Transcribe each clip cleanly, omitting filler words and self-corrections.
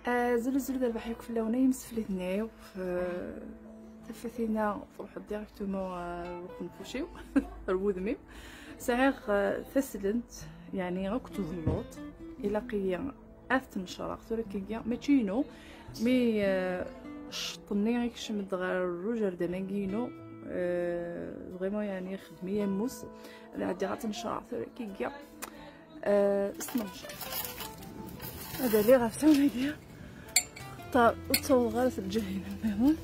زلزل دابا حيك في اللونة يمسفلتناو تفاثينا نروحو ديريكتومون نفوشيو رودميو ساعيغ ثسلنت يعني غاك تظلوط الى قيا اثن شراق تركيا ماشينو مي شطني غيكشم دغار الروجر دماكينو فريمون يعني خدميه موس عندي غاتن شراق تركيا اسنمشر هذا اللي غافتونا ديال تصور الجهينة المهم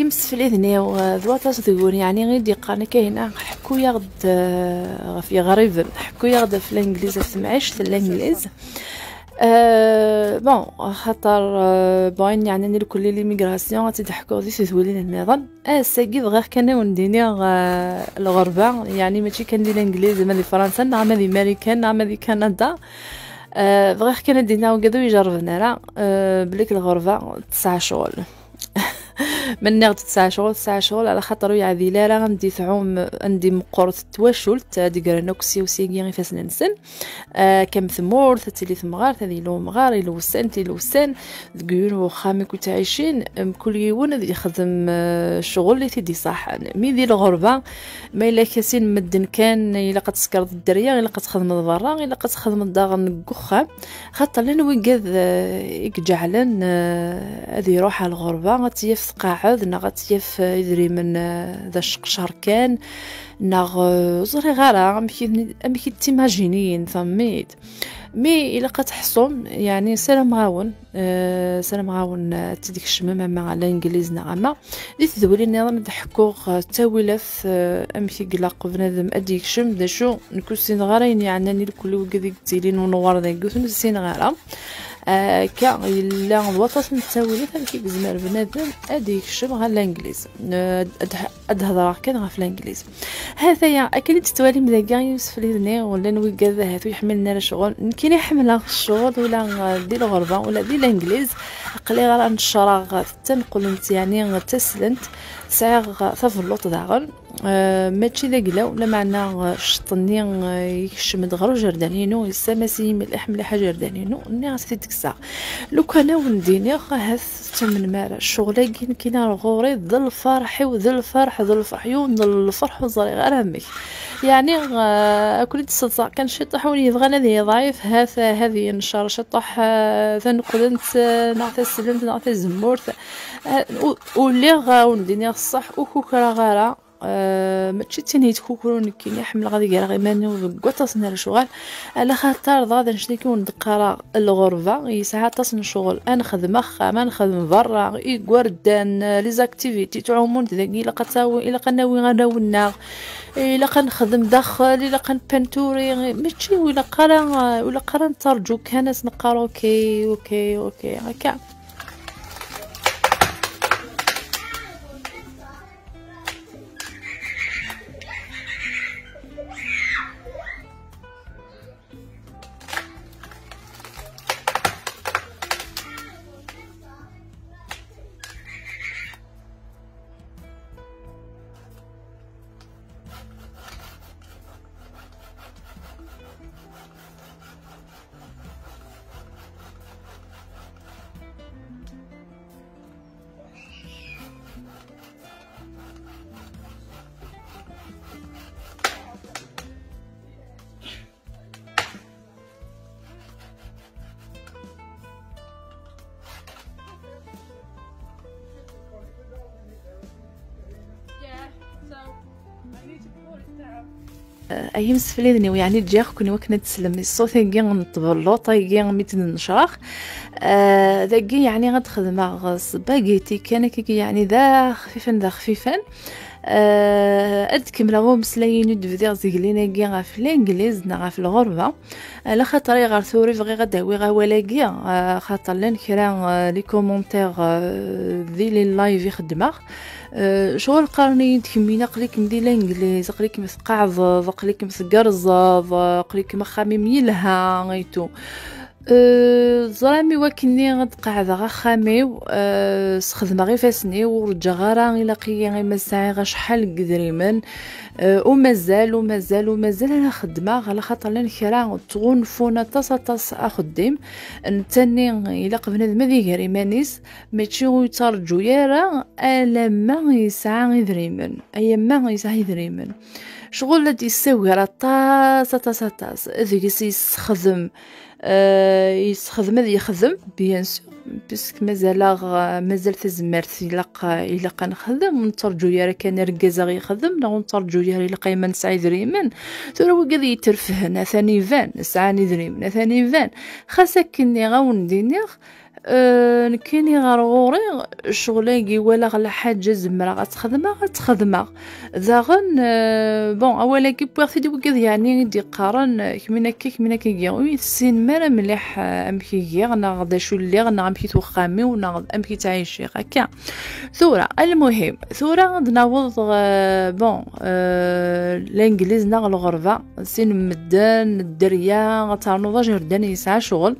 يمس في الاذني وذواتاس تقول يعني غير ديقاني كاينه حكو ياخد في غريب حكو ياخد في الانجليز في معيش في الانجليز بون خاطر باين يعني كل لي ميغراسيون تضحكوا دي تزولين النظام ساكي غير كان ونديني الغربه يعني ماشي كندير الانجليز مالي فرنسا نعم مالي امريكان نعم مالي كندا بغيت كان دينا وقدو يجربنا راه بليك الغربه 9 شغل من نغد 9 شغل على خاطر يعذي لا راه غندي تعوم عندي مقورة تواشلت ديكرانوكسي وسيغي غي فاس ننسن كم ثمور تتلي ثمغار تذي لو مغار يلوسان تيلوسان تقول وخامي كنت عايشين كل يوم ذي يخدم الشغل اللي تدي صح مي دي الغربه ما الا كاسين مدن كان الا قد تسكر الدريه الا قد تخدم برا الا قد تخدم داغن كخا خاطر لين ويقاد يجعلن هذه يروح على الغربه غتيف قاعد غتيف يدري من ذا شهر كان ناغ زري غارة امكي تيماجينين فميت مي الا كتحصون يعني سلام غاون تديك الشمامه مع الانجليز نعمه اللي تدولي نظام ضحكوا تاويلف امكي قلاق بنادم اديك شم دا شو نكوسين غارين يعني الكل وكذيك تيلين ونور داك نسين غاره كا الا الوطن نتاويلي فمكي زمر بنادم اديك شم غا الانجليز ادهضر كان غا في الانجليز هذا يا اكيد تتوالي مذاكا يوسف ليني ولا نوي كذا هاتو يحملنا الشغل يمكن يحمل الشغل ولا ديال الغربه ولا ديال الانجليز قلي غير نشراغ تنقول انت يعني تسلنت ساغ ثفلوط داغن ماشي ذا قلا ولا معنا شطني يكشم دغرو جردانينو السماسي ملح ملح جردانينو ني غاسي تكسا لو كان ونديني هاث تمن مارا الشغل كاين غوري ذل فرحي وذل فرح يون الفرح وزري غير همك يعني كل تصدق كان شطح ولي يبغى ذي ضعيف هذه نشار شطح ثنقول انت نعطي السلم نعطي الزمور واللي غاونديني الصح وكوكرا غارة ماشي تنيت كوكرون كاين يحمل غادي غير ماني وكوطاسنا الشغل على خاطر غادا نشريكي وندقرا الغربه يساعه تصن شغل انا نخدم ما نخدم برا وردان لي زاكتيفيتي تعومون داكي الا قتاوي الا قناوي غناونا الا كنخدم داخل الا كنبانتوري ماشي ولا قرا نترجو كانت نقرا اوكي هكا ايام سفليدني يعني جاخ كوني وكنا تسلم الصوت كي نطبلو طايقي ميت نشراخ ذاكي يعني غتخدم سباغيتي كان كي يعني ذا خفيفا كملاو مسلاين دفدير زيغلينا كي غا في الانجليز نا في الغربه على خاطر غير ثوري بغي غداوي غا ولاكي خاطر لان كرا لي كومونتير ذي لي لايف يخدمه شغل قرني تكمينا قليك ندير الانجليز قليك مثقعض قليك مثقرزض قليك مخامم يلها غيتو ظلامي وكني غد قاعدة غا خامي سخدمة غي فاسني ورجع غارا إلا قيا غي مساعي غا شحال قدريمن. ومازال انا خدمة على خاطر لان كرا تغونفونا طاس اخدم نتني الا قبل ما ذي غريمانيس ماشي يترجو يارا الا ما يسعى دريمن اي ما يسعى دريمن شغل الذي يسوي راه طاس ذيك يخدم. يخدم هذا يخدم بيان سور باسكو مازال تزمرت الا نخدم نترجو يا راه كان ركازا غيخدم لا نترجو يا الا قايمه نسعى دريمن ترى هو قاعد يترفهنا ثاني فان سعاني دريمن ثاني فان خاصك كني غاوندينيغ. كايني غير غوري شغلاكي ولا غلا حاجه زمرا غتخدمها زاغن. بون اولا كي بوغتي دي وكذا يعني دي قارن كمينا كي سين مالا مليح امكي غي انا غدا شو اللي غنا امكي توخامي ونا امكي تعيشي هكا ثورة. المهم ثورة غد ناوض بون الانجليز ناغ الغربه سين مدان الدريا غتعنوض جردان يسعى شغل.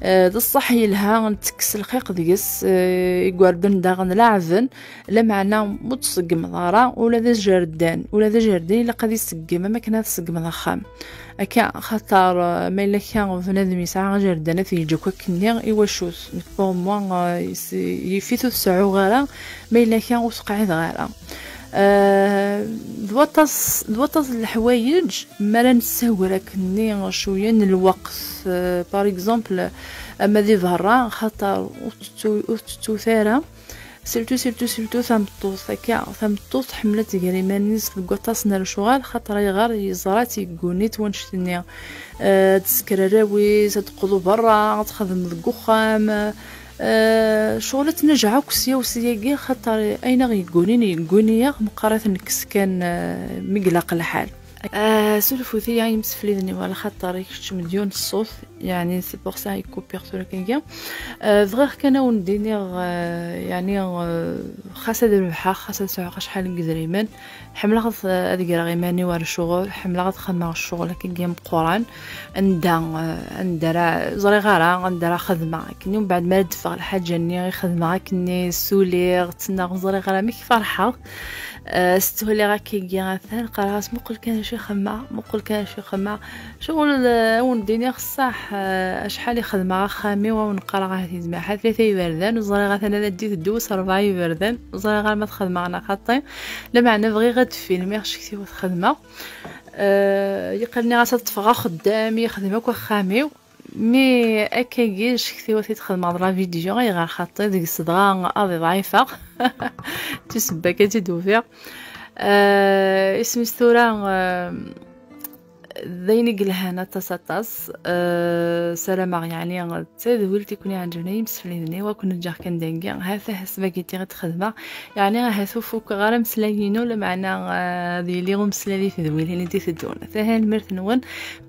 الصح يلها نتكس الخيق ديس يقاربن داغن لعفن لا معنى متسقم ضارا ولا ذا جردان الا قد يسقم ما كان تسقم ذا خام اكا خاطر ما الا كان بنادم يسعى جردان في جوكا كنيا ايوا شوس بون موا يفيتو تسعو غارا ما الا كان وسقعد غارا. دوطاس الحوايج ما نساو لكني شويه الوقت بار اكزومبل اما ذي ظهرا خاطر ثاره سيرتو ثمطوط هكا ثمطوط حملت كريمانيس في الكوطاس نار شغال خاطر يغار يزرات يكونيت ونشتنيا تسكراراوي تقضو برا تخدم الكوخام شغلة نجعة كسيا وسياقي خاطر اين يقوني مقارنة نكس كان مقلق الحال. سلفوثي يعني مسفليني ولا خاطر يكتش مليون الصوت يعني سي بور سا يكوبير تو كاين فغير كان ونديني يعني خاصه البحر خاصه ساعه شحال قدريمن حمله غد هذيك راه غيماني ورا الشغل حمله غد خدمه الشغل كي قران ندير زري غارا غندير خدمه كني من بعد ما دفع الحاجه ني خدمه كني سولي تسنى زري غارا مي فرحه استولي غاكي غاثان قراس مقل كان شي خما شغل ونديني صح شحال خدمه خامي ونقرا غادي زعما ثلاثه يبردان وزري غاثنا ندي الدوس 4 يبردان وزري غير ما تخدم انا خاطي لا معنى بغي غتفيلمي شتي وتخدمه يقلني غتطفغ خدام يخدمك وخامي مي اكاكيش كثي وثي تخدم على فيديو غير خاطي ديك الصدغه اضي ضعيفه تسبك تدوفيا. اسمي ستورة ذيني قلها طاس سلام يعني تذولتي كوني عندني مسفليني وكنا نجا كندنقا هذا حسباكيتي غتخدمه يعني هاثو فوق غير مسلاينو ولا معنى ذي اللي مسلالي في ذويل اللي انت تدون فهال المرث نون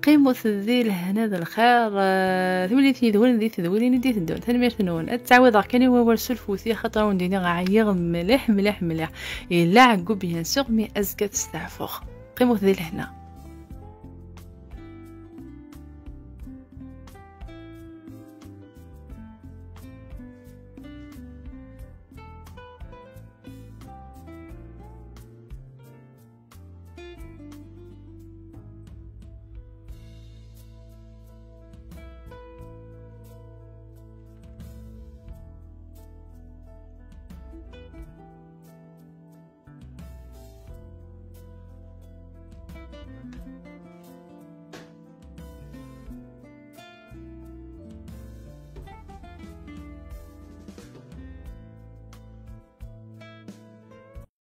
قيمو ذي لهنا ذا الخير ذولي في ذويل ذي تذويل اللي انت تدون ثاني المرث نون تعوض كاني هو سلفوثي خاطر ونديني غعير مليح الا عقو بيان سور مي ازكى تستعفوخ قيمو ذي لهنا.